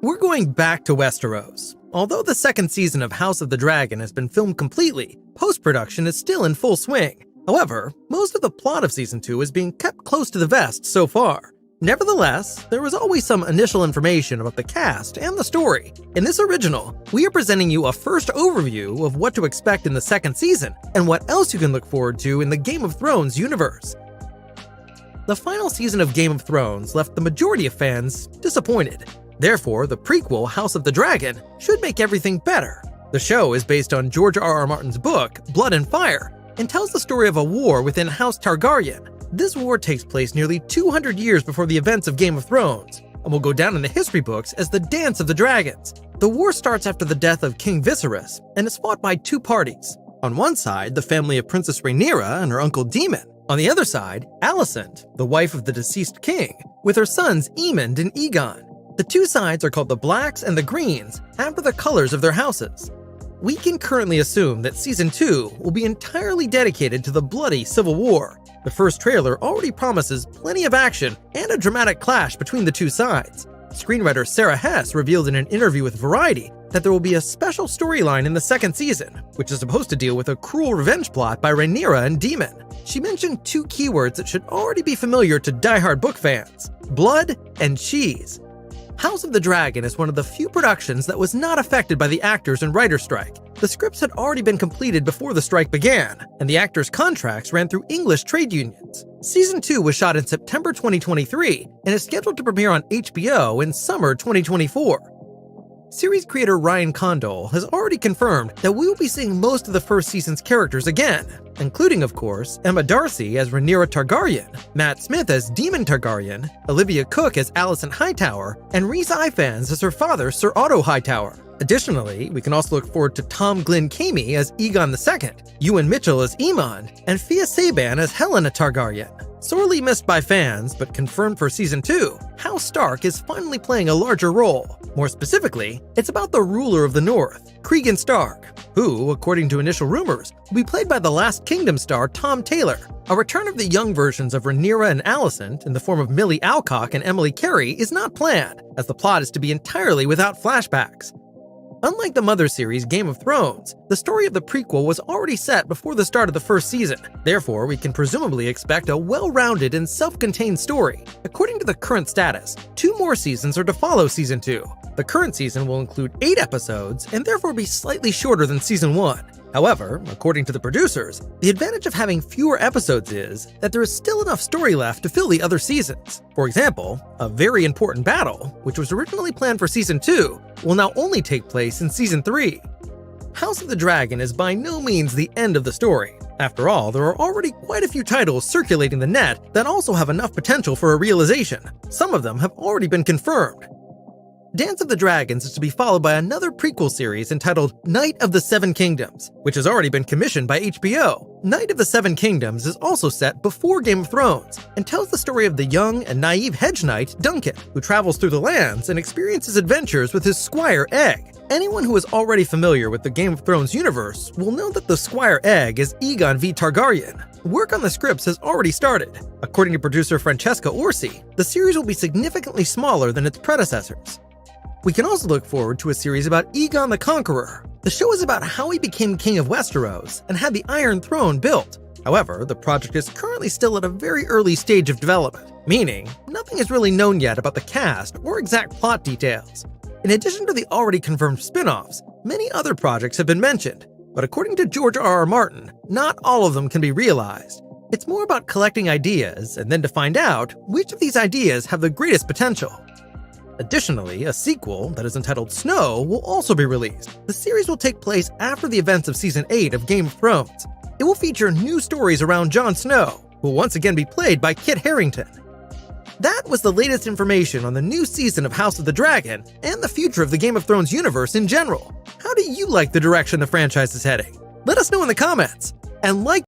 We're going back to Westeros. Although the second season of House of the Dragon has been filmed completely, post-production is still in full swing. However, most of the plot of Season 2 is being kept close to the vest so far. Nevertheless, there was always some initial information about the cast and the story. In this original, we are presenting you a first overview of what to expect in the second season, and what else you can look forward to in the Game of Thrones universe. The final season of Game of Thrones left the majority of fans disappointed. Therefore, the prequel, House of the Dragon, should make everything better. The show is based on George R.R. Martin's book, Blood and Fire, and tells the story of a war within House Targaryen. This war takes place nearly 200 years before the events of Game of Thrones, and will go down in the history books as the Dance of the Dragons. The war starts after the death of King Viserys, and is fought by two parties. On one side, the family of Princess Rhaenyra and her uncle Daemon. On the other side, Alicent, the wife of the deceased king, with her sons Aemond and Aegon. The two sides are called the Blacks and the Greens, after the colors of their houses. We can currently assume that Season 2 will be entirely dedicated to the bloody Civil War. The first trailer already promises plenty of action and a dramatic clash between the two sides. Screenwriter Sarah Hess revealed in an interview with Variety that there will be a special storyline in the second season, which is supposed to deal with a cruel revenge plot by Rhaenyra and Daemon. She mentioned two keywords that should already be familiar to diehard book fans: blood and cheese. House of the Dragon is one of the few productions that was not affected by the actors and writer strike. The scripts had already been completed before the strike began, and the actors' contracts ran through English trade unions. Season 2 was shot in September 2023 and is scheduled to premiere on HBO in summer 2024. Series creator Ryan Condal has already confirmed that we will be seeing most of the first season's characters again, including, of course, Emma Darcy as Rhaenyra Targaryen, Matt Smith as Daemon Targaryen, Olivia Cooke as Alicent Hightower, and Rhys Ifans as her father, Sir Otto Hightower. Additionally, we can also look forward to Tom Glyn Camey as Aegon II, Ewan Mitchell as Aemond, and Fia Saban as Helena Targaryen. Sorely missed by fans, but confirmed for Season 2, House Stark is finally playing a larger role. More specifically, it's about the ruler of the North, Cregan Stark, who, according to initial rumors, will be played by the Last Kingdom star Tom Taylor. A return of the young versions of Rhaenyra and Alicent in the form of Millie Alcock and Emily Carey is not planned, as the plot is to be entirely without flashbacks. Unlike the mother series Game of Thrones, the story of the prequel was already set before the start of the first season. Therefore, we can presumably expect a well-rounded and self-contained story. According to the current status, 2 more seasons are to follow Season 2. The current season will include 8 episodes and therefore be slightly shorter than Season 1. However, according to the producers, the advantage of having fewer episodes is that there is still enough story left to fill the other seasons. For example, a very important battle, which was originally planned for Season 2, will now only take place in Season 3. House of the Dragon is by no means the end of the story. After all, there are already quite a few titles circulating the net that also have enough potential for a realization. Some of them have already been confirmed. Dance of the Dragons is to be followed by another prequel series entitled Knight of the Seven Kingdoms, which has already been commissioned by HBO. Knight of the Seven Kingdoms is also set before Game of Thrones, and tells the story of the young and naive hedge knight Duncan, who travels through the lands and experiences adventures with his squire Egg. Anyone who is already familiar with the Game of Thrones universe will know that the Squire Egg is Aegon V. Targaryen. Work on the scripts has already started. According to producer Francesca Orsi, the series will be significantly smaller than its predecessors. We can also look forward to a series about Aegon the Conqueror. The show is about how he became king of Westeros and had the Iron Throne built. However, the project is currently still at a very early stage of development, meaning nothing is really known yet about the cast or exact plot details. In addition to the already confirmed spin-offs, many other projects have been mentioned, but according to George R.R. Martin, not all of them can be realized. It's more about collecting ideas and then to find out which of these ideas have the greatest potential. Additionally, a sequel that is entitled Snow will also be released. The series will take place after the events of Season 8 of Game of Thrones. It will feature new stories around Jon Snow, who will once again be played by Kit Harington. That was the latest information on the new season of House of the Dragon and the future of the Game of Thrones universe in general. How do you like the direction the franchise is heading? Let us know in the comments, and like